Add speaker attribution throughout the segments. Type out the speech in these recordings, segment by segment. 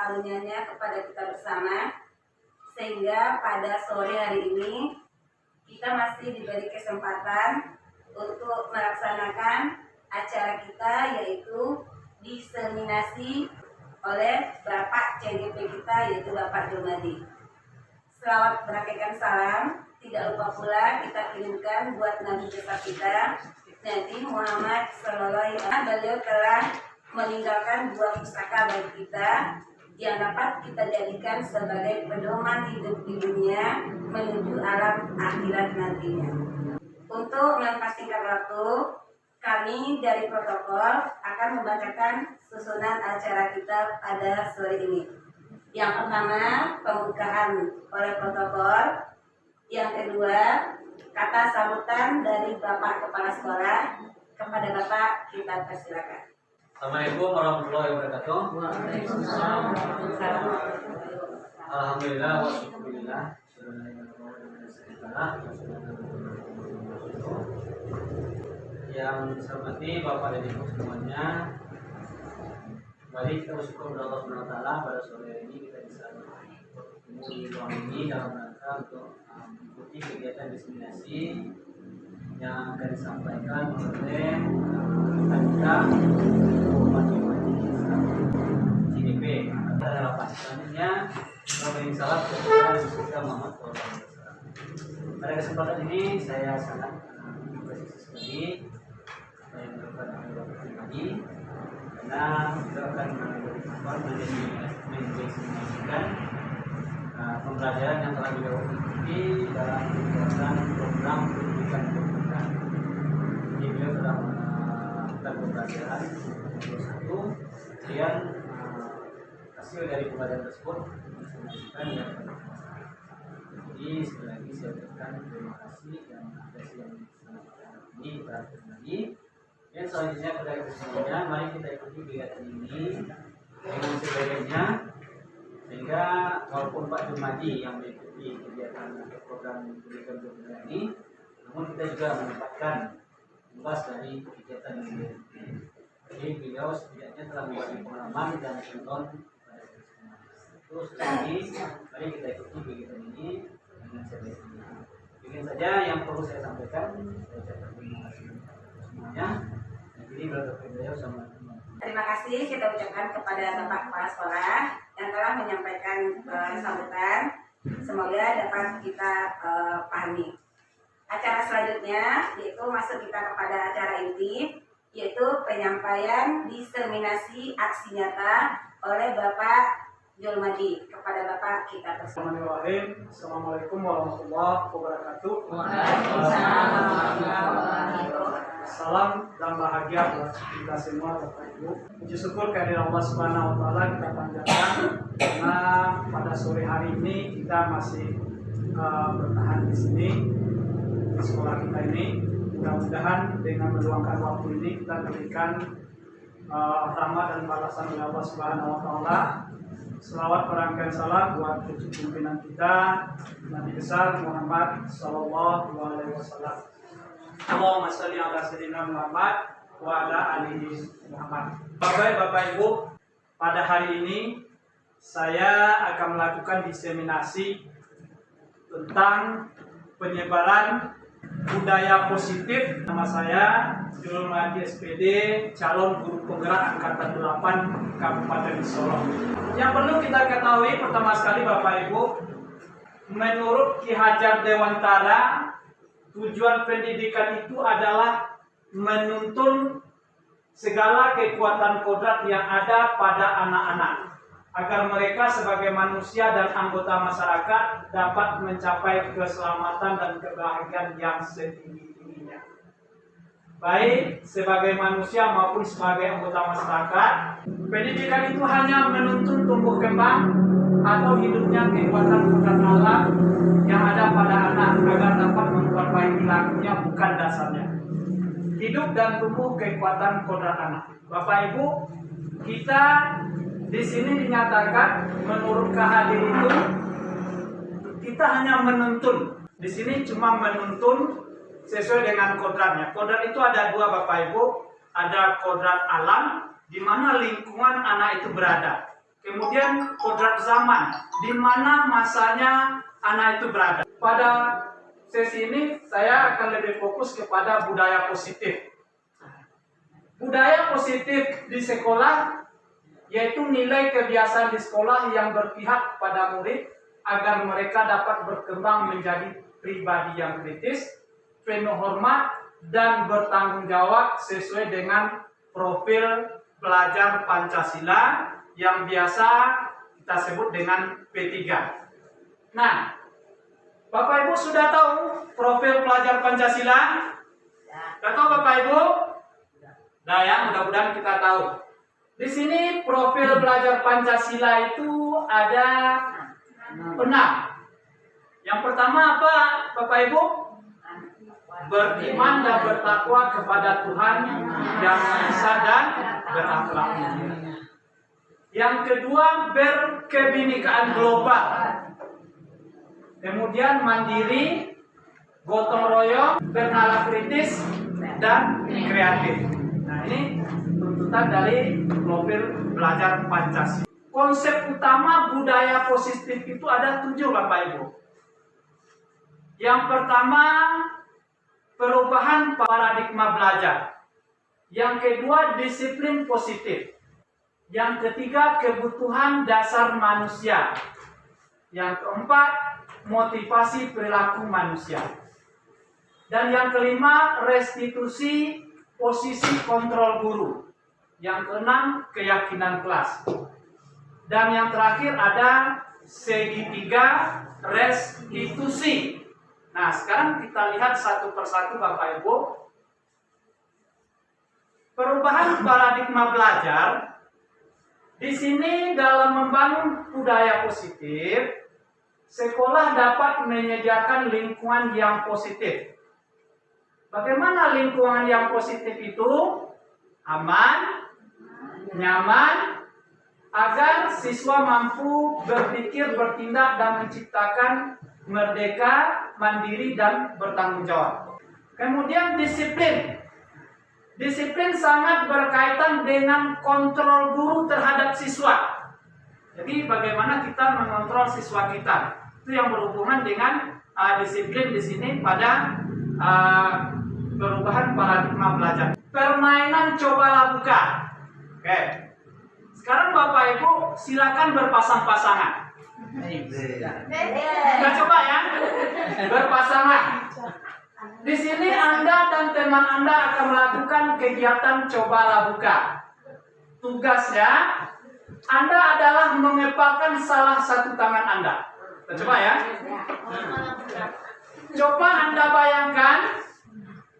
Speaker 1: karunia-Nya kepada kita bersama, sehingga pada sore hari ini kita masih diberi kesempatan untuk melaksanakan acara kita, yaitu diseminasi oleh Bapak CGP kita, yaitu Bapak Julmadi. Selawat berakaikan salam, tidak lupa pula kita kirimkan buat Nabi besar kita, Nabi Muhammad SAW. Beliau telah meninggalkan dua pusaka bagi kita yang dapat kita jadikan sebagai pedoman hidup di dunia menuju alam akhirat nantinya. Untuk mempersingkat waktu, kami dari protokol akan membacakan susunan acara kita pada sore ini. Yang pertama, pembukaan oleh protokol. Yang kedua, kata sambutan dari Bapak Kepala Sekolah. Kepada Bapak kita persilakan.
Speaker 2: Assalamualaikum warahmatullahi wabarakatuh. Alhamdulillah wa syukurillah. Yang saya hormati Bapak dan Ibu semuanya, kembali kita bersyukur kepada Allah Subhanahu wa taala pada sore hari ini kita bisa bertemu di ruang ini dalam rangka untuk mengikuti kegiatan diseminasi yang akan disampaikan oleh kita CGP. Adalah selanjutnya memberi salam kepada kita Muhammad SAW. Pada kesempatan ini saya sangat berterima sekali yang dilakukan oleh Bapak pribadi, karena kita akan menjadikan pembelajaran yang telah beliau ikuti dalam kegiatan program pendidikan pendidikan. Jadi beliau telah melakukan pembelajaran 21, kemudian hasil dari pembelajaran tersebut disampaikan yang jadi sekali lagi saya ucapkan terima kasih dan apresiasi yang sangat ini kita lagi. Dan selanjutnya pada kesimpulannya, mari kita ikuti kegiatan ini dengan sebaiknya, sehingga walaupun Pak Julmadi yang mengikuti kegiatan atau program pendidikan ini, namun kita juga mendapatkan tugas dari kegiatan ini. Jadi beliau setidaknya telah membagi pengalaman dan contoh pada kita. Terus lagi, mari kita ikuti kegiatan ini dengan sebaiknya. Mungkin saja yang perlu saya sampaikan. Saya ucapkan terima kasih semuanya. Jadi beliau sama.
Speaker 1: Terima kasih kita ucapkan kepada Bapak Kepala Sekolah yang telah menyampaikan sambutan. Semoga dapat kita pahami. Acara selanjutnya yaitu masuk kita kepada acara inti, yaitu penyampaian diseminasi aksi nyata oleh Bapak Julmadi. Kepada Bapak kita persilakan.
Speaker 3: Assalamualaikum warahmatullahi wabarakatuh. Salam dan bahagia buat kita semua Bapak Ibu. Puji syukur kehadiran Allah Subhanahu wa taala kita panjatkan karena pada sore hari ini kita masih bertahan di sini di sekolah kita ini. Mudah-mudahan dengan meluangkan waktu ini kita berikan rahmat dan balasan oleh Allah Subhanahu wa taala. Selawat berangkat salam buat cucu pimpinan kita Nabi besar Muhammad sallallahu alaihi wasallam. Allahumma shalli ala sayyidina Muhammad wa ala alihi Muhammad. Bapak Ibu, pada hari ini saya akan melakukan diseminasi tentang penyebaran budaya positif. Nama saya Julmadi SPD, calon guru penggerak angkatan 8 Kabupaten Sorong. Yang perlu kita ketahui pertama sekali Bapak Ibu, menurut Ki Hajar Dewantara, tujuan pendidikan itu adalah menuntun segala kekuatan kodrat yang ada pada anak-anak, agar mereka sebagai manusia dan anggota masyarakat dapat mencapai keselamatan dan kebahagiaan yang setinggi-tingginya. Baik sebagai manusia maupun sebagai anggota masyarakat, pendidikan itu hanya menuntun tumbuh kembang atau hidupnya kekuatan kodrat alam yang ada pada anak agar dapat memperbaiki lakunya, bukan dasarnya. Hidup dan tumbuh kekuatan kodrat anak. Bapak Ibu, kita di sini dinyatakan menurut KHD itu kita hanya menuntun. Di sini cuma menuntun sesuai dengan kodratnya. Kodrat itu ada dua Bapak Ibu, ada kodrat alam di mana lingkungan anak itu berada. kemudian kodrat zaman, di mana masanya anak itu berada. Pada sesi ini saya akan lebih fokus kepada budaya positif. Budaya positif di sekolah yaitu nilai kebiasaan di sekolah yang berpihak pada murid agar mereka dapat berkembang menjadi pribadi yang kritis, penuh hormat, dan bertanggung jawab sesuai dengan profil pelajar Pancasila yang biasa kita sebut dengan P3. Nah, Bapak Ibu sudah tahu profil pelajar Pancasila? Sudah tahu Bapak Ibu? Nah ya, mudah-mudahan kita tahu. Di sini profil pelajar Pancasila itu ada 6. Yang pertama apa Bapak Ibu? Beriman dan bertakwa kepada Tuhan yang Maha Esa dan berakhlak mulia. Yang kedua, berkebinekaan global. Kemudian mandiri, gotong royong, bernalar kritis, dan kreatif. Nah ini tuntutan dari profil pelajar Pancasila. Konsep utama budaya positif itu ada 7 Bapak Ibu. Yang pertama, perubahan paradigma belajar. Yang kedua, disiplin positif. Yang ketiga, kebutuhan dasar manusia. Yang keempat, motivasi perilaku manusia. Dan yang kelima, restitusi posisi kontrol guru. Yang keenam, keyakinan kelas. Dan yang terakhir ada segitiga restitusi. Nah, sekarang kita lihat satu persatu Bapak Ibu. Perubahan paradigma belajar di sini dalam membangun budaya positif, sekolah dapat menyediakan lingkungan yang positif. Bagaimana lingkungan yang positif itu? Aman, nyaman, agar siswa mampu berpikir, bertindak, dan menciptakan merdeka, mandiri, dan bertanggung jawab. Kemudian disiplin. Disiplin sangat berkaitan dengan kontrol guru terhadap siswa. Jadi bagaimana kita mengontrol siswa kita. Itu yang berhubungan dengan disiplin di sini pada perubahan paradigma belajar. Permainan cobalah buka. Oke. Sekarang Bapak Ibu silakan berpasang-pasangan. Kita coba ya, berpasangan. Di sini Anda dan teman Anda akan melakukan kegiatan cobalah buka. Tugasnya, Anda adalah mengepalkan salah satu tangan Anda. Kita coba ya. Coba Anda bayangkan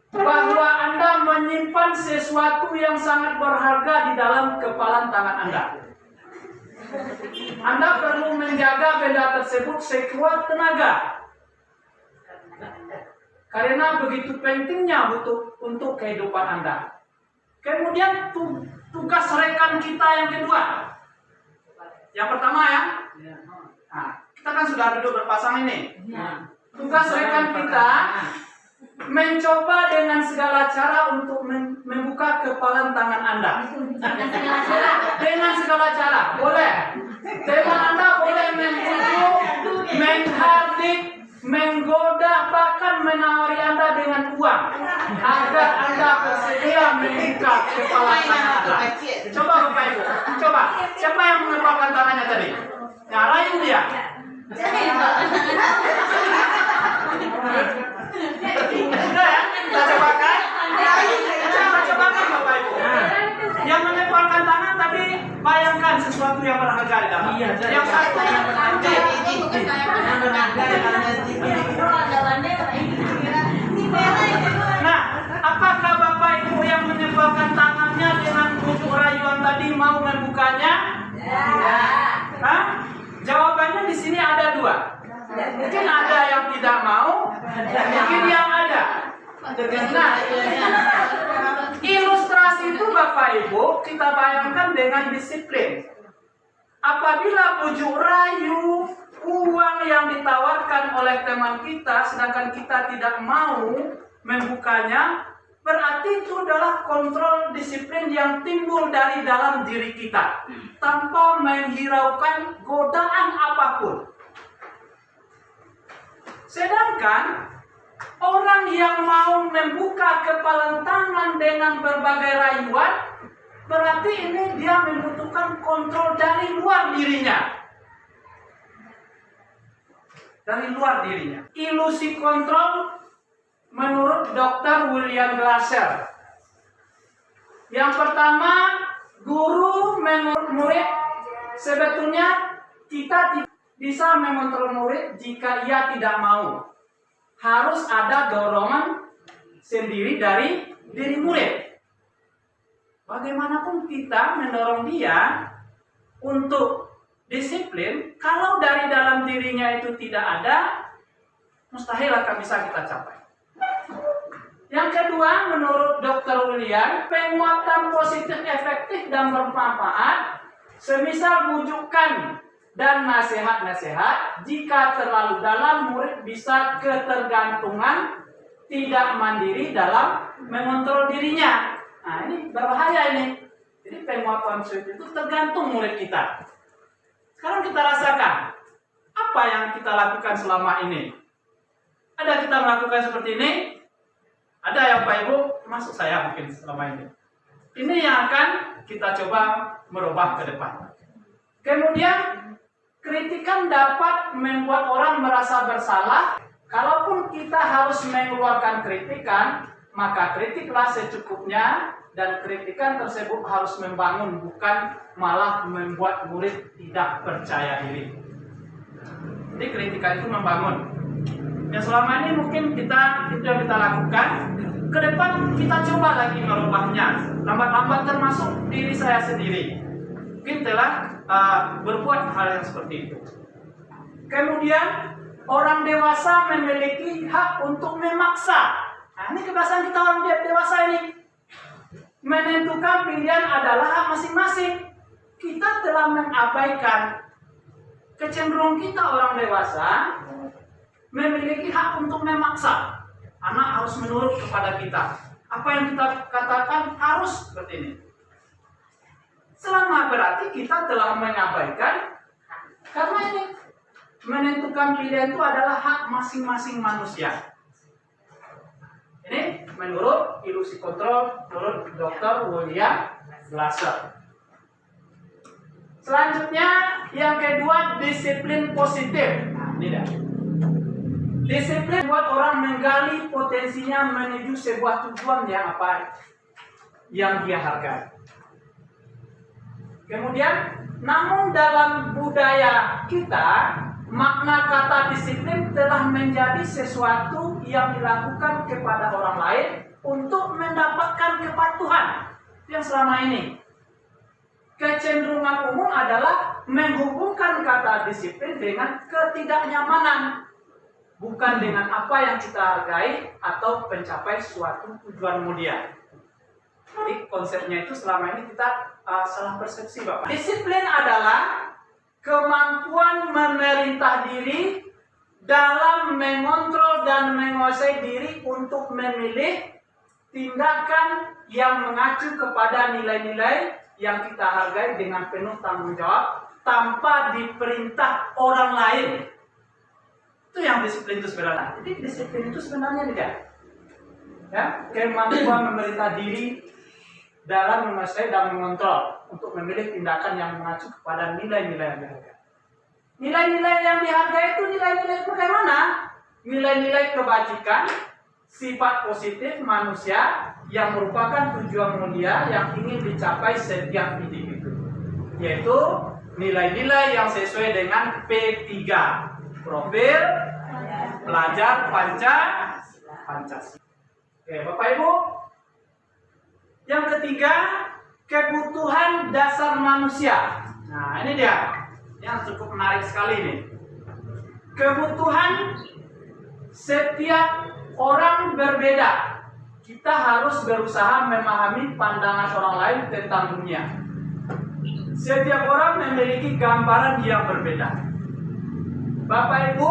Speaker 3: bahwa Anda menyimpan sesuatu yang sangat berharga di dalam kepalan tangan Anda. Anda perlu menjaga benda tersebut sekuat tenaga. Karena begitu pentingnya untuk kehidupan Anda. Kemudian tugas rekan kita yang kedua. Yang pertama ya. Nah, kita kan sudah duduk berpasang ini. Tugas rekan kita mencoba dengan segala cara untuk membuka kepalan tangan Anda. Dengan segala cara, boleh. Teman Anda boleh membujuk, menghardik, menggoda, bahkan menawari Anda dengan uang agar Anda bersedia membuka kepalan tangan Anda. Coba Bapak Ibu, coba. Siapa yang mengepalkan tangannya tadi? Nyalain dia. Sudah ya? Kita cobakan? Kita cobakan Bapak Ibu. Yang menepalkan tangan tadi bayangkan sesuatu yang berharga di dalam. Yang satu Nah, apakah Bapak Ibu yang menepalkan tangannya dengan bujuk rayuan tadi mau membukanya? Hah? Jawabannya di sini ada 2. Mungkin ada yang tidak mau, mungkin yang ada. Nah, ilustrasi itu Bapak Ibu kita bayangkan dengan disiplin. Apabila bujuk rayu, uang yang ditawarkan oleh teman kita, sedangkan kita tidak mau membukanya, Berarti itu adalah kontrol disiplin yang timbul dari dalam diri kita tanpa menghiraukan godaan apapun. Sedangkan orang yang mau membuka kepalan tangan dengan berbagai rayuan, berarti ini dia membutuhkan kontrol dari luar dirinya. Dari luar dirinya. Ilusi kontrol menurut Dr. William Glasser. Yang pertama, guru menurut murid, sebetulnya kita bisa mengontrol murid jika ia tidak mau. Harus ada dorongan sendiri dari diri murid. Bagaimanapun kita mendorong dia untuk disiplin, kalau dari dalam dirinya itu tidak ada, mustahil akan bisa kita capai. Yang kedua, menurut Dr. William, penguatan positif efektif dan bermanfaat, semisal bujukan dan nasihat-nasihat, jika terlalu dalam, murid bisa ketergantungan, tidak mandiri dalam mengontrol dirinya. Nah, ini berbahaya ini. Jadi penguatan positif itu tergantung murid kita. Sekarang kita rasakan, apa yang kita lakukan selama ini? Ada kita melakukan seperti ini? Ada ya Pak Ibu, termasuk saya mungkin selama ini. Ini yang akan kita coba merubah ke depan. Kemudian, kritikan dapat membuat orang merasa bersalah. Kalaupun kita harus mengeluarkan kritikan, maka kritiklah secukupnya, dan kritikan tersebut harus membangun, bukan malah membuat murid tidak percaya diri. Jadi kritikan itu membangun. Yang selama ini mungkin itu yang kita lakukan. Ke depan kita coba lagi merubahnya. Lambat-lambat termasuk diri saya sendiri. Mungkin telah berbuat hal yang seperti itu. Kemudian orang dewasa memiliki hak untuk memaksa. Nah, ini kebiasaan kita orang dewasa ini. Menentukan pilihan adalah hak masing-masing. Kita telah mengabaikan. Kecenderungan kita orang dewasa memiliki hak untuk memaksa. Anak harus menurut kepada kita. Apa yang kita katakan harus seperti ini. Selama berarti kita telah mengabaikan, karena ini menentukan pilihan itu adalah hak masing-masing manusia. Ini menurut ilusi kontrol menurut Dr. William Glasser. Selanjutnya yang kedua, disiplin positif. Nah, ini dah. Disiplin buat orang menggali potensinya menuju sebuah tujuan yang apa? Yang dia hargai. Kemudian, namun dalam budaya kita, makna kata disiplin telah menjadi sesuatu yang dilakukan kepada orang lain untuk mendapatkan kepatuhan. Yang selama ini, kecenderungan umum adalah menghubungkan kata disiplin dengan ketidaknyamanan. Bukan dengan apa yang kita hargai atau mencapai suatu tujuan mulia. Jadi konsepnya itu selama ini kita salah persepsi Bapak. Disiplin adalah kemampuan memerintah diri dalam mengontrol dan menguasai diri untuk memilih tindakan yang mengacu kepada nilai-nilai yang kita hargai dengan penuh tanggung jawab tanpa diperintah orang lain. Itu yang disiplin itu sebenarnya. Jadi disiplin itu sebenarnya tidak. Ya, kemampuan memerintah diri dalam menguasai dan mengontrol untuk memilih tindakan yang mengacu kepada nilai-nilai yang dihargai. Nilai-nilai yang dihargai itu nilai-nilai bagaimana? Nilai-nilai kebajikan, sifat positif manusia yang merupakan tujuan mulia yang ingin dicapai setiap individu. Yaitu nilai-nilai yang sesuai dengan P3. Profil pelajar Pancasila. Oke, Bapak Ibu. Yang ketiga, kebutuhan dasar manusia. Nah, ini dia yang cukup menarik sekali ini. Kebutuhan setiap orang berbeda. Kita harus berusaha memahami pandangan orang lain tentang dunia. Setiap orang memiliki gambaran yang berbeda. Bapak Ibu,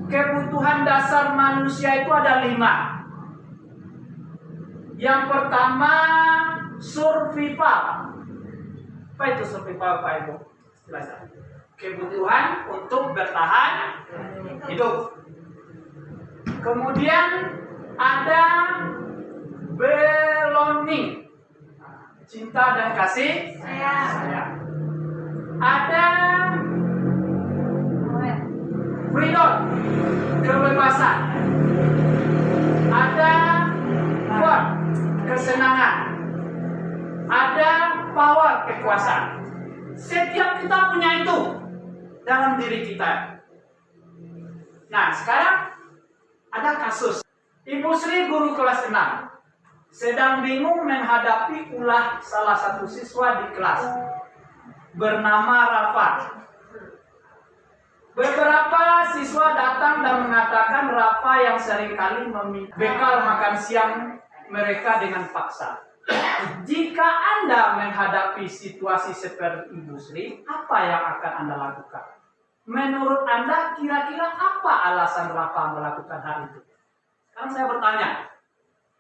Speaker 3: kebutuhan dasar manusia itu ada 5. Yang pertama, survival. Apa itu survival, Pak Ibu? Jelaskan. Kebutuhan untuk bertahan hidup. Kemudian ada belonging, cinta dan kasih sayang. Ada freedom, kebebasan. Ada fun, kesenangan. Ada power, kekuasaan. Setiap kita punya itu dalam diri kita. Nah, sekarang ada kasus. Ibu Sri, guru kelas 6, sedang bingung menghadapi ulah salah satu siswa di kelas bernama Rafa. Beberapa siswa datang dan mengatakan Rafa yang seringkali meminta bekal makan siang mereka dengan paksa. Jika Anda menghadapi situasi seperti Ibu Sri, apa yang akan Anda lakukan? Menurut Anda, kira-kira apa alasan Rafa melakukan hal itu? Sekarang saya bertanya,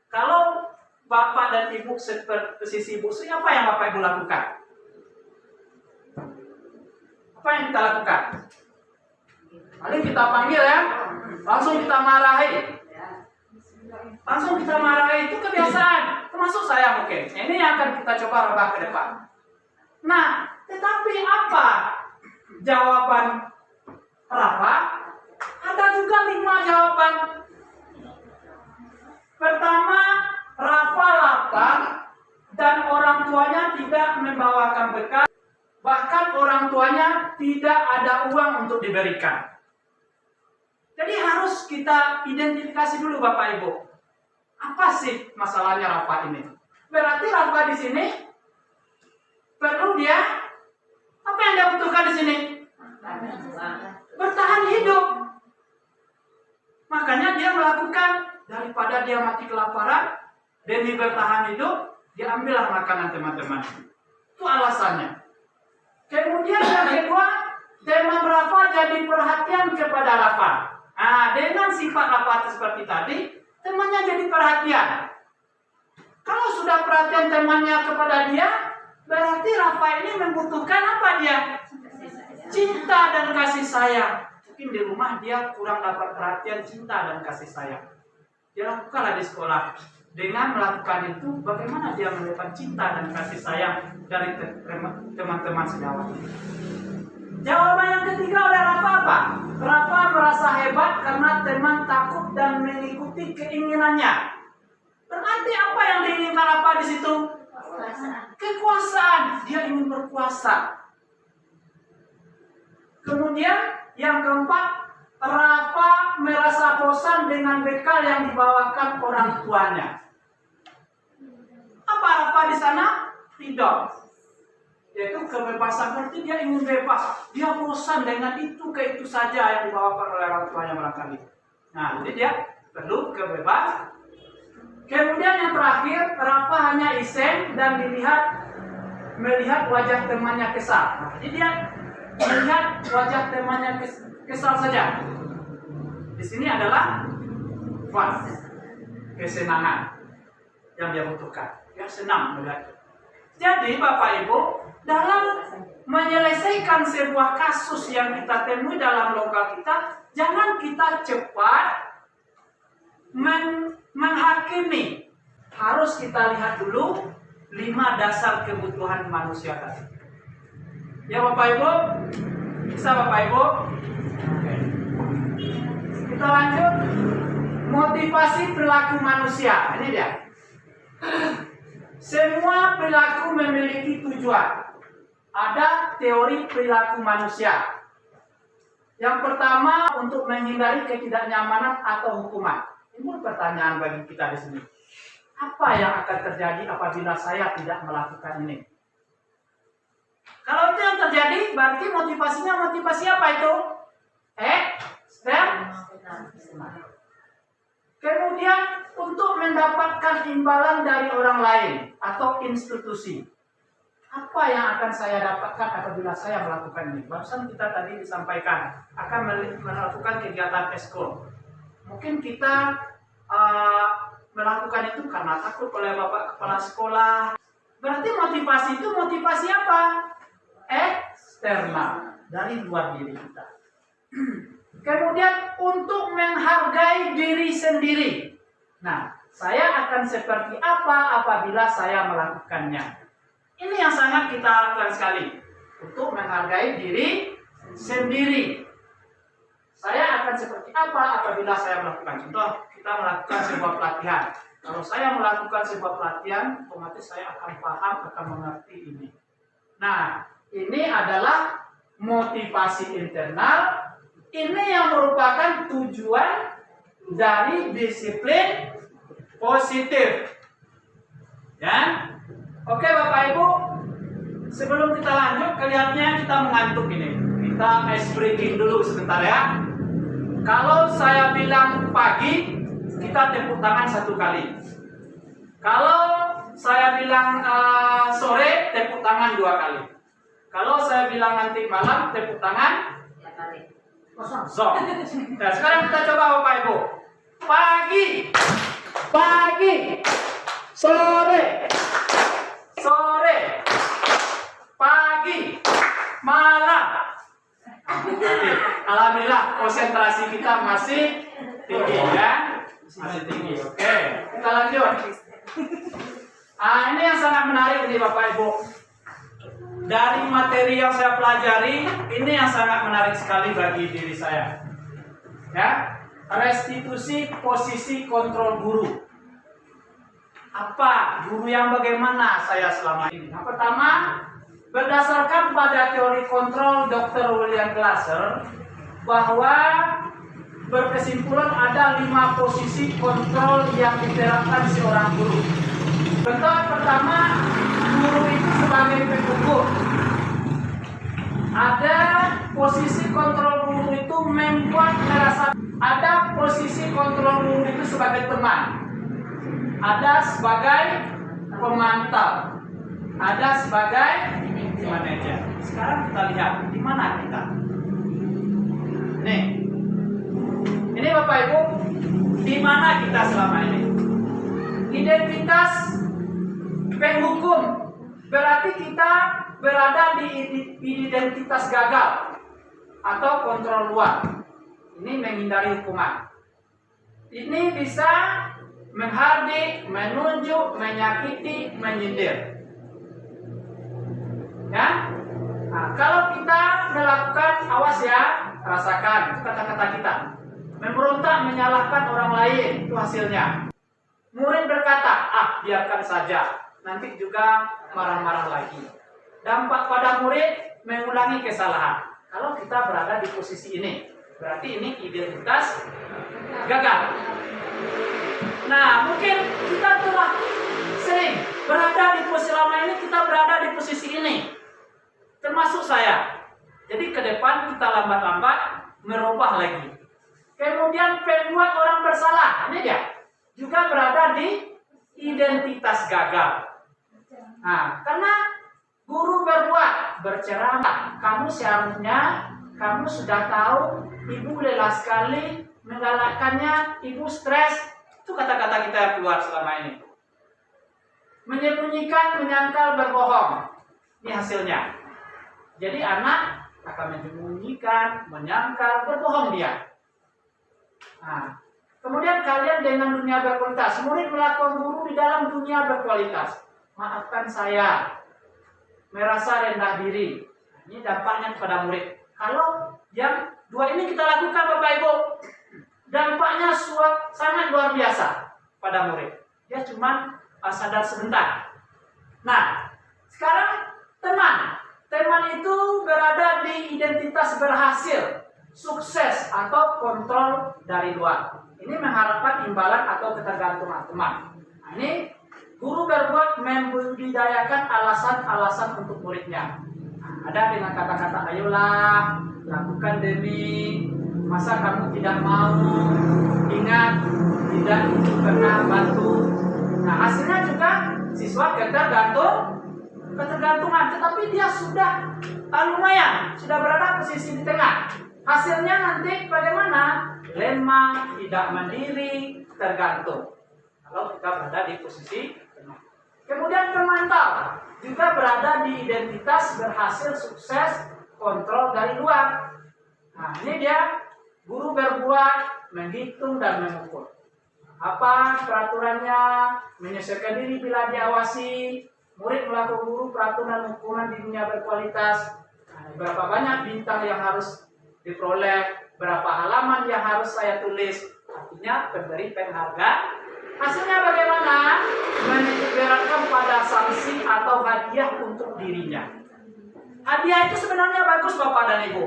Speaker 3: kalau Bapak dan Ibu seperti sisi Ibu Sri, apa yang Bapak Ibu lakukan? Apa yang kita lakukan? Paling kita panggil ya, langsung kita marahi. Langsung kita marahi, itu kebiasaan. Termasuk saya mungkin. Ini yang akan kita coba rubah ke depan. Nah, tetapi apa jawaban Rafa? Ada juga 5 jawaban. Pertama, Rafa lapar dan orang tuanya tidak membawakan bekal. Bahkan orang tuanya tidak ada uang untuk diberikan. Jadi harus kita identifikasi dulu Bapak Ibu. Apa sih masalahnya Rafa ini? Berarti Rafa di sini perlu dia apa yang dia butuhkan di sini? Bertahan hidup. Makanya dia melakukan, daripada dia mati kelaparan demi bertahan hidup, dia ambillah makanan teman-teman. Itu alasannya. Kemudian yang kedua, teman Rafa jadi perhatian kepada Rafa. Nah, dengan sifat Rafa seperti tadi, temannya jadi perhatian. Kalau sudah perhatian temannya kepada dia, berarti Rafa ini membutuhkan apa dia? Cinta dan kasih sayang. Mungkin di rumah dia kurang dapat perhatian, cinta dan kasih sayang. Dia lakukanlah di sekolah. Dengan melakukan itu, bagaimana dia mendapatkan cinta dan kasih sayang dari teman-teman sejawat. Jawaban yang ketiga oleh Rafa apa? Rafa merasa hebat karena teman takut dan mengikuti keinginannya. Berarti apa yang diinginkan Rafa di situ? Kekuasaan. Dia ingin berkuasa. Kemudian yang keempat, Rafa merasa bosan dengan bekal yang dibawakan orang tuanya. Apa Rafa di sana? Freedom. Yaitu kebebasan, berarti dia ingin bebas. Dia bosan dengan itu saja yang dibawakan oleh orang tuanya barangkali. Nah, jadi dia perlu kebebasan. Kemudian yang terakhir, Rafa hanya iseng dan melihat wajah temannya kesal. Nah, jadi dia melihat wajah temannya kesal saja. Di sini adalah fun, kesenangan yang dia butuhkan. Dia senang melihat. Jadi Bapak Ibu, dalam menyelesaikan sebuah kasus yang kita temui dalam lokal kita, jangan kita cepat menghakimi. Harus kita lihat dulu 5 dasar kebutuhan manusia tadi. Ya Bapak Ibu, bisa Bapak Ibu? Oke. Kita lanjut. Motivasi perilaku manusia. Ini dia. Semua perilaku memiliki tujuan. Ada teori perilaku manusia. Yang pertama, untuk menghindari ketidaknyamanan atau hukuman. Ini pertanyaan bagi kita di sini. Apa yang akan terjadi apabila saya tidak melakukan ini? Kalau itu yang terjadi, berarti motivasinya motivasi apa itu? Kemudian untuk mendapatkan imbalan dari orang lain atau institusi. Apa yang akan saya dapatkan apabila saya melakukan ini? Barusan kita tadi disampaikan akan melakukan kegiatan eskul. Mungkin kita melakukan itu karena takut oleh Bapak Kepala Sekolah. Berarti motivasi itu motivasi apa? Eksternal, dari luar diri kita. Kemudian untuk menghargai diri sendiri. Nah, saya akan seperti apa apabila saya melakukannya. Ini yang sangat kita lakukan sekali. Untuk menghargai diri sendiri. Saya akan seperti apa apabila saya melakukan. Contoh, kita melakukan sebuah pelatihan. Kalau saya melakukan sebuah pelatihan, otomatis saya akan paham, akan mengerti ini. Nah, ini adalah motivasi internal. Ini yang merupakan tujuan dari disiplin positif. Ya, oke Bapak Ibu. Sebelum kita lanjut, kelihatannya kita mengantuk ini. Kita ice breaking dulu sebentar ya. Kalau saya bilang pagi, kita tepuk tangan 1 kali. Kalau saya bilang sore, tepuk tangan 2 kali. Kalau saya bilang nanti malam, tepuk tangan
Speaker 1: 3 kali.
Speaker 3: kosong. Nah, sekarang kita coba Bapak Ibu. Pagi, pagi, sore, sore, pagi, malam. Alhamdulillah konsentrasi kita masih tinggi ya, masih tinggi. Oke, kita lanjut. Ini yang sangat menarik nih Bapak Ibu. Dari materi yang saya pelajari, ini yang sangat menarik sekali bagi diri saya. Ya, restitusi posisi kontrol guru. Apa guru yang bagaimana saya selama ini? Yang pertama, berdasarkan pada teori kontrol Dr. William Glasser, bahwa berkesimpulan ada 5 posisi kontrol yang diterapkan seorang guru. Contoh pertama, guru itu sebagai pengukur. Ada posisi kontrol guru itu membuat merasa. Ada posisi kontrol guru itu sebagai teman. Ada sebagai pemantau. Ada sebagai manajer. Sekarang kita lihat di mana kita. Nih, ini Bapak Ibu, di mana kita selama ini? Identitas penghukum, berarti kita berada di identitas gagal atau kontrol luar. Ini menghindari hukuman. Ini bisa menghardik, menunjuk, menyakiti, menyindir. Ya, nah, kalau kita melakukan, awas ya, rasakan itu kata-kata kita. Memberontak, menyalahkan orang lain, itu hasilnya. Murid berkata, biarkan saja, nanti juga marah-marah lagi. Dampak pada murid mengulangi kesalahan. Kalau kita berada di posisi ini, berarti ini identitas gagal. Nah, mungkin kita telah sering berada di posisi lama ini, kita berada di posisi ini. Termasuk saya. Jadi ke depan kita lambat-lambat merubah lagi. Kemudian pembuat orang bersalah, ini dia, juga berada di identitas gagal. Nah, karena guru berbuat, berceramah, kamu seharusnya, kamu sudah tahu, ibu lelah sekali menggalakkannya, ibu stres. Itu kata-kata kita yang keluar selama ini. Menyembunyikan, menyangkal, berbohong. Ini hasilnya. Jadi anak akan menyembunyikan, menyangkal, berbohong dia. Nah, kemudian kalian dengan dunia berkualitas. Murid melakukan guru di dalam dunia berkualitas. Maafkan saya, merasa rendah diri. Ini dampaknya kepada murid. Kalau yang 2 ini kita lakukan Bapak Ibu, dampaknya sangat luar biasa pada murid. Dia cuma sadar sebentar. Nah, sekarang teman. Teman itu berada di identitas berhasil, sukses atau kontrol dari luar. Ini mengharapkan imbalan atau ketergantungan teman. Nah, ini guru berbuat membudidayakan alasan-alasan untuk muridnya. Nah, ada dengan kata-kata, ayolah, lakukan demi, masa kamu tidak mau, ingat, tidak pernah bantu. Nah, hasilnya juga siswa ketergantungan, tetapi dia sudah lumayan, sudah berada posisi di tengah. Hasilnya nanti bagaimana? Lemah, tidak mandiri, tergantung. kalau kita berada di posisi penuh. Kemudian pemantau juga berada di identitas berhasil sukses kontrol dari luar. Nah, ini dia guru berbuat, menghitung dan mengukur. Apa peraturannya, menyesuaikan diri bila diawasi, murid melakukan guru peraturan ukuran di dunia berkualitas. Nah, berapa banyak bintang yang harus diperoleh, berapa halaman yang harus saya tulis, artinya memberi penghargaan. Hasilnya bagaimana? Menitipkan pada sanksi atau hadiah untuk dirinya. Hadiah itu sebenarnya bagus Bapak dan Ibu.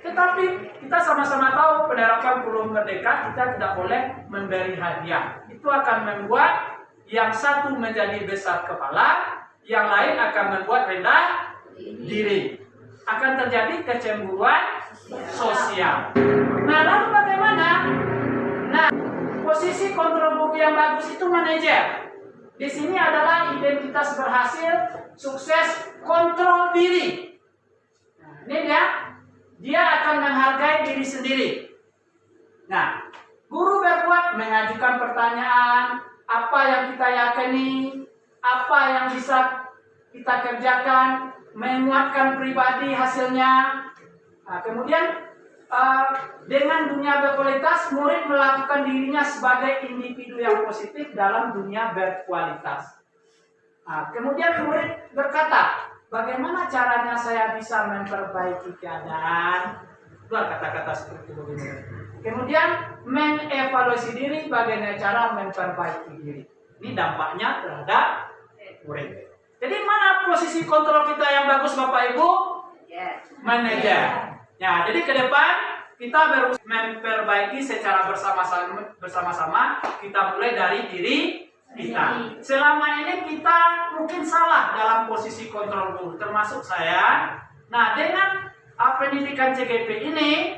Speaker 3: Tetapi kita sama-sama tahu penerapan kurikulum merdeka kita tidak boleh memberi hadiah. Itu akan membuat yang satu menjadi besar kepala, yang lain akan membuat rendah diri. Akan terjadi kecemburuan sosial. Nah, lalu bagaimana? Nah, posisi kontrol buku yang bagus itu manajer. Di sini adalah identitas berhasil, sukses, kontrol diri. Nah, ini dia akan menghargai diri sendiri. Nah, guru berbuat mengajukan pertanyaan, apa yang kita yakini, apa yang bisa kita kerjakan, menguatkan pribadi hasilnya. Nah, kemudian dengan dunia berkualitas, murid melakukan dirinya sebagai individu yang positif dalam dunia berkualitas. Nah, kemudian murid berkata, bagaimana caranya saya bisa memperbaiki keadaan? Dua kata-kata seperti ini. Kemudian mengevaluasi diri, bagaimana cara memperbaiki diri. Ini dampaknya terhadap murid. Jadi mana posisi kontrol kita yang bagus Bapak Ibu? Manajer. Ya, jadi ke depan kita berusaha memperbaiki secara bersama-sama. Kita mulai dari diri kita. Selama ini kita mungkin salah dalam posisi kontrol guru, termasuk saya. Nah, dengan pendidikan CGP ini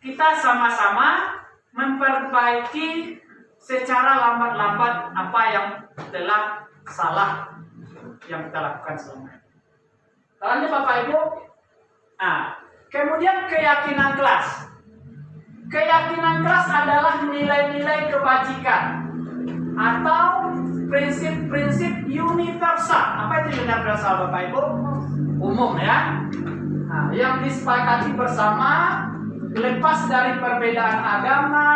Speaker 3: kita sama-sama memperbaiki secara lambat-lambat apa yang telah salah yang kita lakukan selama ini. Lanjut Bapak Ibu. Nah, kemudian keyakinan kelas. Keyakinan kelas adalah nilai-nilai kebajikan atau prinsip-prinsip universal. Apa itu universal Bapak Ibu? Umum ya. Nah, yang disepakati bersama, lepas dari perbedaan agama,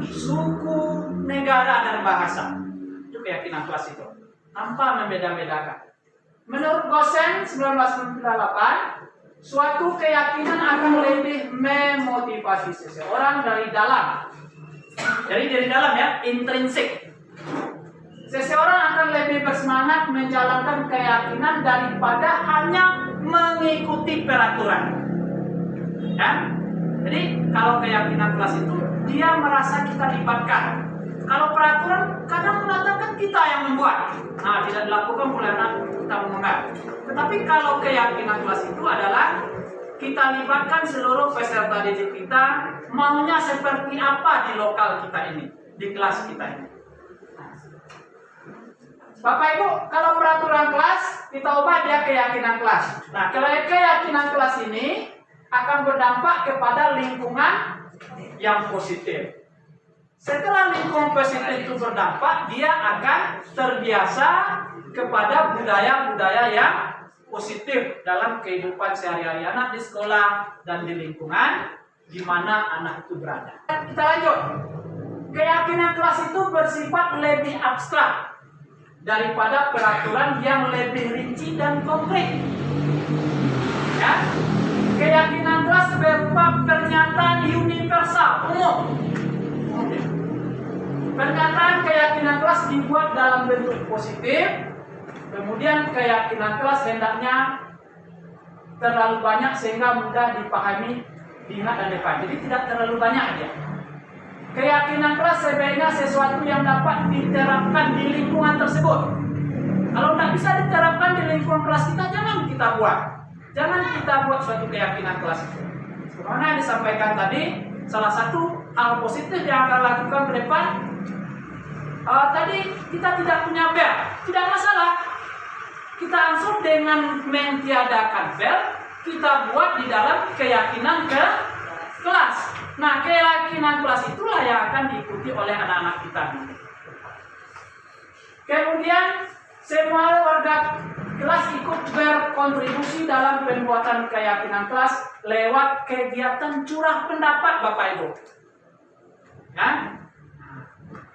Speaker 3: suku, negara, dan bahasa. Itu keyakinan kelas itu. Tanpa membeda-bedakan. Menurut Gosen 1998, suatu keyakinan akan lebih memotivasi seseorang dari dalam. Jadi dari dalam ya, intrinsik. Seseorang akan lebih bersemangat menjalankan keyakinan daripada hanya mengikuti peraturan. Ya? Jadi kalau keyakinan kelas itu dia merasa kita libatkan. Kalau peraturan kadang mengatakan kita yang membuat. Nah, tidak dilakukan oleh anak kita mengenal. Tetapi kalau keyakinan kelas itu adalah kita libatkan seluruh peserta didik kita, maunya seperti apa di lokal kita ini, di kelas kita ini. Bapak Ibu, kalau peraturan kelas kita ubah dia keyakinan kelas. Nah, kalau keyakinan kelas ini akan berdampak kepada lingkungan yang positif. Setelah lingkungan positif itu berdampak, dia akan terbiasa kepada budaya-budaya yang positif dalam kehidupan sehari-hari anak di sekolah dan di lingkungan di mana anak itu berada. Kita lanjut. Keyakinan kelas itu bersifat lebih abstrak daripada peraturan yang lebih rinci dan konkret. Ya. Keyakinan kelas berupa pernyataan universal, umum. Pernyataan keyakinan kelas dibuat dalam bentuk positif. Kemudian keyakinan kelas hendaknya terlalu banyak sehingga mudah dipahami, diingat dan dipahami. Jadi tidak terlalu banyak aja. Keyakinan kelas sebaiknya sesuatu yang dapat diterapkan di lingkungan tersebut. Kalau tidak bisa diterapkan di lingkungan kelas kita, jangan kita buat. Jangan kita buat suatu keyakinan kelas itu. Karena yang disampaikan tadi, salah satu hal positif yang akan lakukan ke depan, tadi kita tidak punya bel, tidak masalah. Kita langsung dengan mentiadakan bel, kita buat di dalam keyakinan ke kelas. Nah, keyakinan kelas itulah yang akan diikuti oleh anak-anak kita. Kemudian semua warga kelas ikut berkontribusi dalam pembuatan keyakinan kelas lewat kegiatan curah pendapat Bapak Ibu. Ya.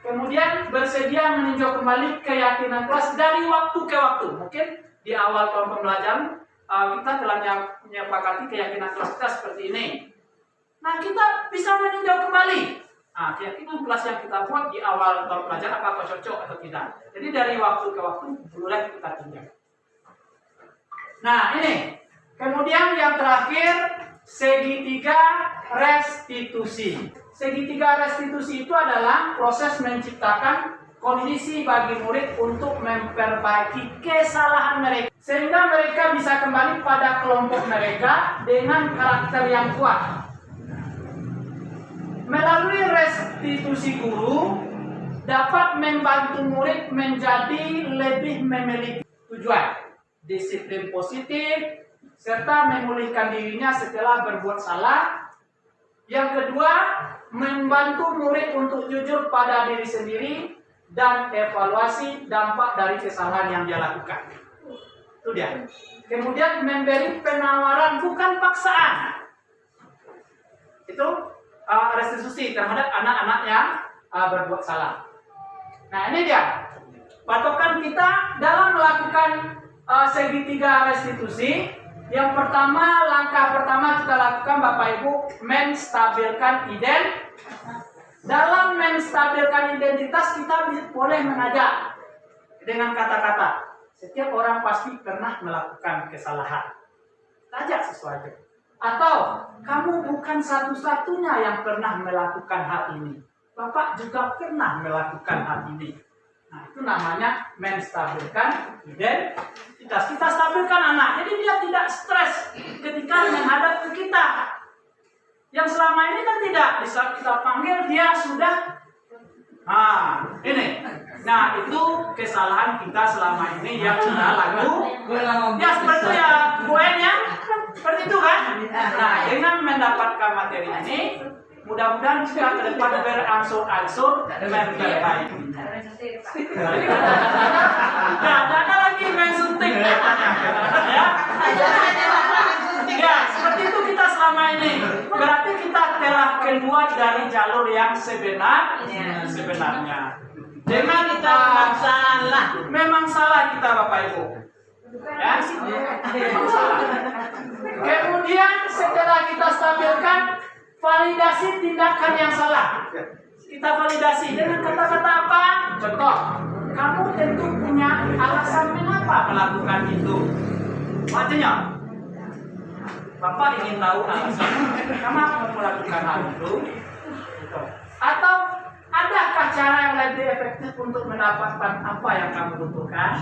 Speaker 3: Kemudian bersedia meninjau kembali keyakinan kelas dari waktu ke waktu. Mungkin di awal tahun pembelajaran kita telah menyepakati keyakinan kelas kita seperti ini. Nah, kita bisa meninjau kembali keyakinan kelas yang kita buat di awal tahun pelajaran apakah cocok atau tidak. Jadi dari waktu ke waktu boleh kita tinjau. Nah, ini. Kemudian yang terakhir, segitiga restitusi. Segitiga restitusi itu adalah proses menciptakan kondisi bagi murid untuk memperbaiki kesalahan mereka, sehingga mereka bisa kembali pada kelompok mereka dengan karakter yang kuat. Melalui restitusi guru dapat membantu murid menjadi lebih memiliki tujuan, disiplin positif, serta memulihkan dirinya setelah berbuat salah. Yang kedua, membantu murid untuk jujur pada diri sendiri dan evaluasi dampak dari kesalahan yang dia lakukan. Itu dia. Kemudian memberi penawaran bukan paksaan. Itu restitusi terhadap anak-anak yang berbuat salah. Nah, ini dia patokan kita dalam melakukan segitiga restitusi. Yang pertama, langkah pertama kita lakukan Bapak Ibu, menstabilkan dalam menstabilkan identitas kita boleh mengajak dengan kata-kata. Setiap orang pasti pernah melakukan kesalahan. Ajak sesuatu. Atau kamu bukan satu-satunya yang pernah melakukan hal ini. Bapak juga pernah melakukan hal ini. Nah, itu namanya menstabilkan identitas. Kita stabilkan anak, jadi dia tidak stres ketika menghadapi kita. Yang selama ini kan tidak, di saat kita panggil dia sudah ini. Nah, itu kesalahan kita selama ini yang sudah lalu. Ya seperti itu ya, poinnya seperti itu kan. Nah, dengan mendapatkan materi ini, mudah-mudahan kita ke depan berangsur-angsur memperbaiki. Nah, jangan lagi main suntik ya. Ya, seperti itu kita selama ini. Berarti kita telah keluar dari jalur yang sebenarnya. Dengan kita memang salah kita Bapak Ibu. Ya, memang salah. Kemudian setelah kita stabilkan, validasi tindakan yang salah. Kita validasi dengan kata-kata apa? Contoh, kamu tentu punya alasan mengapa melakukan itu. Maksudnya, Bapak ingin tahu alasan kenapa melakukan hal itu. Atau adakah cara yang lebih efektif untuk mendapatkan apa yang kamu butuhkan?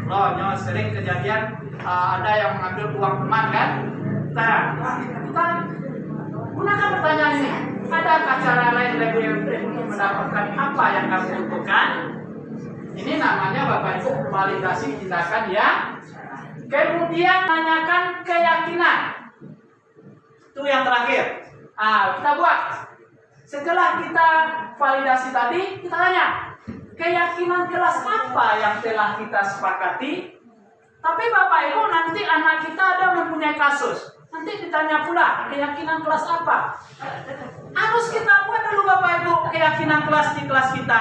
Speaker 3: Loh, sering kejadian ada yang mengambil uang teman kan? Kita gunakan pertanyaan ini. Adakah cara lain lebih efektif untuk mendapatkan apa yang kamu butuhkan? Ini namanya Bapak Ibu validasi tindakan ya. Kemudian tanyakan keyakinan. Itu yang terakhir. Kita buat. Setelah kita validasi tadi, kita tanya keyakinan kelas apa yang telah kita sepakati. Tapi Bapak Ibu nanti anak kita ada mempunyai kasus. Nanti ditanya pula keyakinan kelas apa. Harus kita buat dulu Bapak Ibu keyakinan kelas di kelas kita.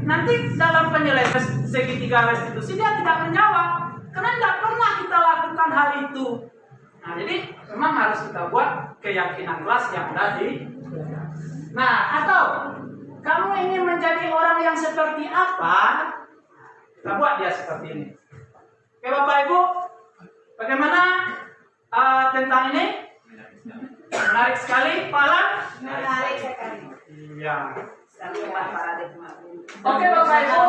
Speaker 3: Nanti dalam penyelesaian segitiga restitusi dia tidak menjawab karena tidak pernah kita lakukan hal itu. Nah, jadi memang harus kita buat keyakinan kelas yang ada di. Nah, atau kamu ingin menjadi orang yang seperti apa? Kita buat dia seperti ini. Oke Bapak Ibu, bagaimana tentang ini? Menarik sekali, Pak Alan?
Speaker 1: Menarik sekali.
Speaker 3: Iya.
Speaker 1: Oke
Speaker 3: Bapak Ibu.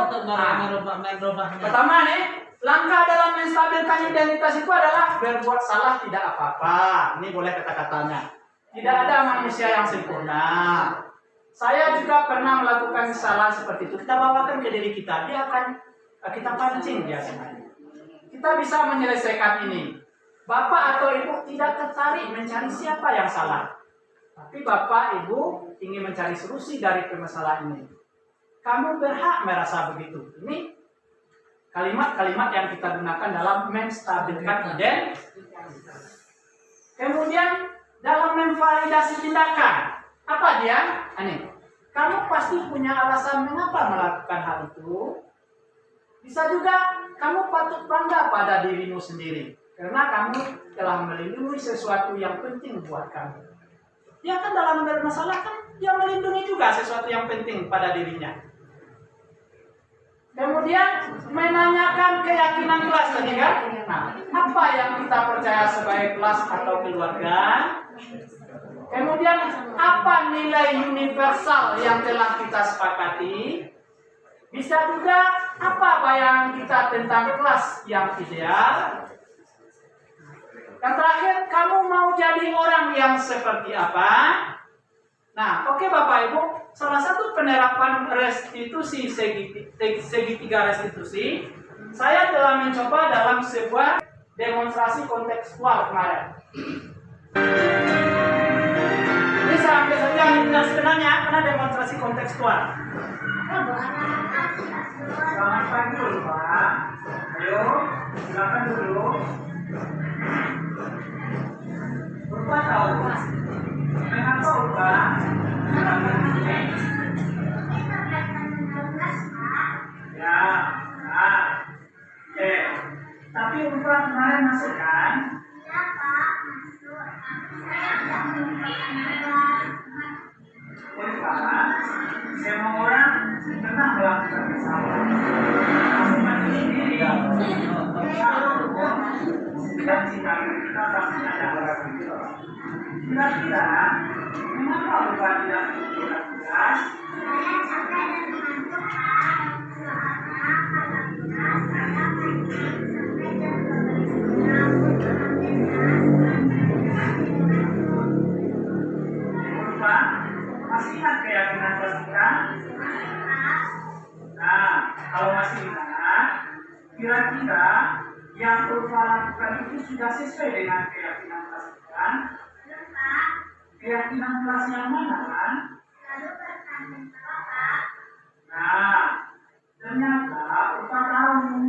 Speaker 3: Pertama nih, langkah dalam menstabilkan identitas itu adalah berbuat salah tidak apa-apa. Ini boleh kata-katanya. Tidak ada manusia yang sempurna. Saya juga pernah melakukan kesalahan seperti itu. Kita bawakan ke diri kita, dia akan kita pancing biasanya. Kita bisa menyelesaikan ini. Bapak atau Ibu tidak tertarik mencari siapa yang salah. Tapi Bapak Ibu ingin mencari solusi dari permasalahan ini. kamu berhak merasa begitu. Ini kalimat-kalimat yang kita gunakan dalam menstabilkan identitas. Kemudian dalam memvalidasi tindakan, apa dia? Ini, kamu pasti punya alasan mengapa melakukan hal itu. Bisa juga kamu patut bangga pada dirimu sendiri, karena kamu telah melindungi sesuatu yang penting buat kamu. Dia kan dalam bermasalah kan dia melindungi juga sesuatu yang penting pada dirinya. Kemudian menanyakan keyakinan kelas tadi kan. Nah, apa yang kita percaya sebagai kelas atau keluarga? Kemudian apa nilai universal yang telah kita sepakati? Bisa juga apa bayangan kita tentang kelas yang ideal? Yang terakhir, kamu mau jadi orang yang seperti apa? Nah, oke Bapak Ibu, salah satu penerapan restitusi segitiga restitusi, saya telah mencoba dalam sebuah demonstrasi kontekstual kemarin. Ini saya ambil saja yang sebenarnya karena demonstrasi kontekstual. Selamat pagi dulu Pak. Ayo, silakan dulu. Bapak tahu mengapa Bapak melakukan ini? Ya, nah, tapi Bapak kemarin masuk kan?
Speaker 4: Iya Pak, masuk. Saya tidak
Speaker 3: Bapak, semua orang pernah melakukan kesalahan. Seperti ini, dan jika kita pasti ada orang itu. Kira-kira, mengapa Bapak tidak berkelas?
Speaker 4: saya capek dan ngantuk Pak. Soalnya apabila saya pergi sampai jam 12
Speaker 3: Bapak, masih ingat keyakinan kita? Nah, kalau masih ingat, kira-kira yang Bapak lakukan itu sudah sesuai dengan keyakinan kelas kita? Keyakinan kelas yang mana kan?
Speaker 4: lalu bertanya Bapak,
Speaker 3: Nah, ternyata Bapak tahu.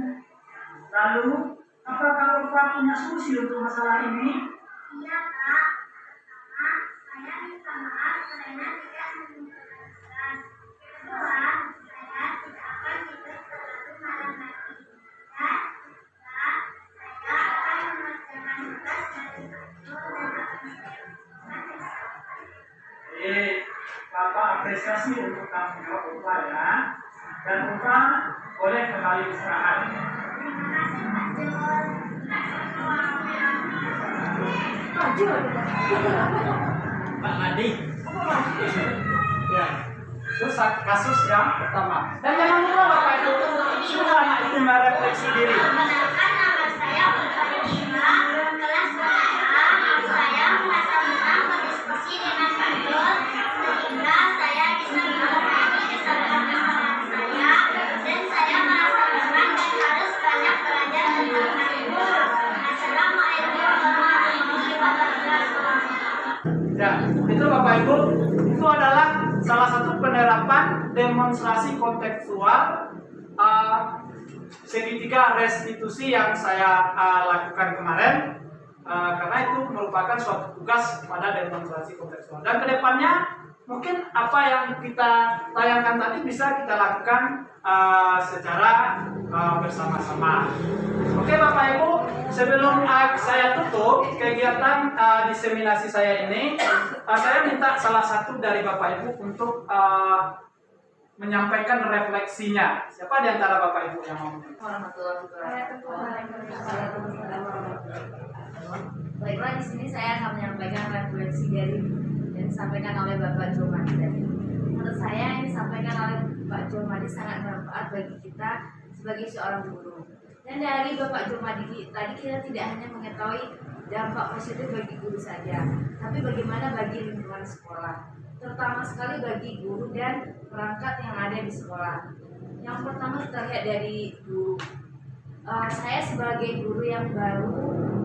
Speaker 3: Lalu, apakah Bapak punya solusi untuk masalah ini?
Speaker 4: iya Pak. Pertama, saya minta maaf karena tidak menjelaskan. Kedua, saya tidak akan tidur terlalu malam lagi. Dan ketiga, saya akan mengerjakan tugas dari kantor dan akan saya
Speaker 3: Bapak apresiasi untuk tanggung jawab Bapak ya. Dan Bapak boleh kembali istirahat.
Speaker 4: terima kasih Pak Jul.
Speaker 2: Pak Madi.
Speaker 3: Ya. Itu kasus yang pertama. Dan jangan lupa Bapak Ibu, suruh anak itu merefleksi diri.
Speaker 4: Perkenalkan, nama saya Ulfa Yusra, kelas pertama. Saya merasa senang berdiskusi dengan Pak Jul sehingga saya bisa mengurangi kesalahan-kesalahan saya dan saya merasa senang dan harus banyak belajar tentang Pak Jul. Assalamualaikum warahmatullahi wabarakatuh.
Speaker 3: Ya, itu Bapak Ibu, itu adalah salah satu penerapan demonstrasi kontekstual segitiga restitusi yang saya lakukan kemarin, karena itu merupakan suatu tugas pada demonstrasi kontekstual. Dan kedepannya mungkin apa yang kita tayangkan tadi bisa kita lakukan secara bersama-sama. Oke Bapak Ibu, sebelum saya tutup kegiatan diseminasi saya ini, saya minta salah satu dari Bapak Ibu untuk menyampaikan refleksinya. Siapa di antara Bapak Ibu yang mau?
Speaker 5: Baiklah, di sini saya akan menyampaikan refleksi dari yang disampaikan oleh Bapak Jomadi tadi. Menurut saya yang disampaikan oleh Pak Jomadi sangat bermanfaat bagi kita sebagai seorang guru. Dan dari Bapak Jomadi tadi kita tidak hanya mengetahui dampak positif bagi guru saja, tapi bagaimana bagi lingkungan sekolah, terutama sekali bagi guru dan perangkat yang ada di sekolah. Yang pertama kita lihat dari guru. Saya sebagai guru yang baru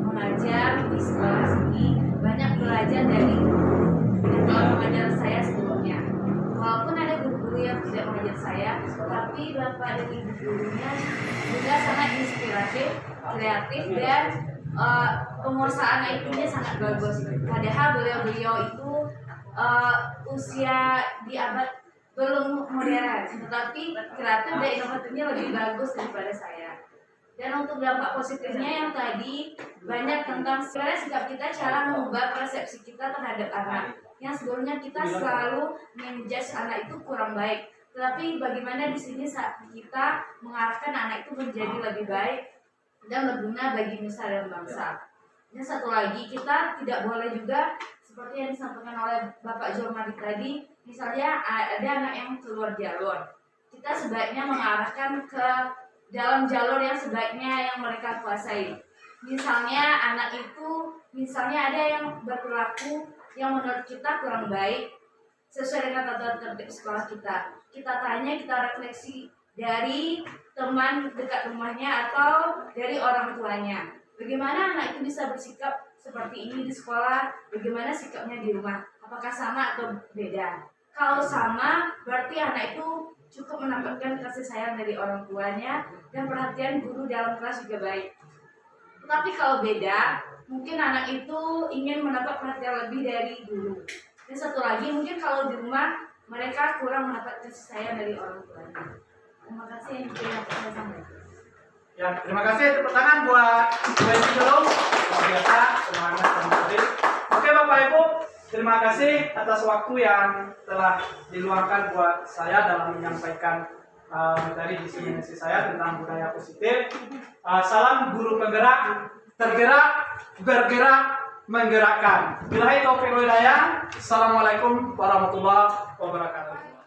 Speaker 5: mengajar di sekolah sini banyak belajar dari guru yang telah mengajar saya sebelumnya. Walaupun ada guru-guru yang tidak mengajar saya, tapi Bapak dan Ibu gurunya juga sangat inspiratif, kreatif, dan penguasaan IT-nya sangat bagus. Padahal beliau itu usia di abad belum modern, tetapi kreatif dan inovatifnya lebih bagus daripada saya. Dan untuk dampak positifnya yang tadi banyak tentang sebenarnya sikap kita, cara mengubah persepsi kita terhadap anak. Yang sebelumnya kita selalu menjudge anak itu kurang baik, tetapi bagaimana di sini saat kita mengarahkan anak itu menjadi lebih baik dan berguna bagi nusa dan bangsa. Dan satu lagi, kita tidak boleh juga seperti yang disampaikan oleh Bapak Jormadi tadi, misalnya ada anak yang keluar jalur, kita sebaiknya mengarahkan ke dalam jalur yang sebaiknya yang mereka kuasai. Misalnya anak itu, misalnya ada yang berperilaku yang menurut kita kurang baik sesuai dengan tata tertib sekolah kita. Kita tanya, kita refleksi dari teman dekat rumahnya atau dari orang tuanya. Bagaimana anak itu bisa bersikap seperti ini di sekolah? Bagaimana sikapnya di rumah? Apakah sama atau beda? Kalau sama, berarti anak itu cukup mendapatkan kasih sayang dari orang tuanya dan perhatian guru dalam kelas juga baik. Tapi kalau beda, mungkin anak itu ingin mendapat perhatian lebih dari guru. Dan satu lagi, mungkin kalau di rumah mereka kurang mendapat kasih sayang dari orang tuanya. Terima kasih yang saya sampaikan.
Speaker 3: Ya, terima kasih. Tepuk tangan buat Bu Esi dulu. Luar biasa, semangat dan menarik. Oke Bapak Ibu, terima kasih atas waktu yang telah diluangkan buat saya dalam menyampaikan materi visi misi saya tentang budaya positif. Salam guru penggerak, tergerak, bergerak, menggerakkan. Billahi taufiq wal hidayah. Assalamualaikum warahmatullahi wabarakatuh.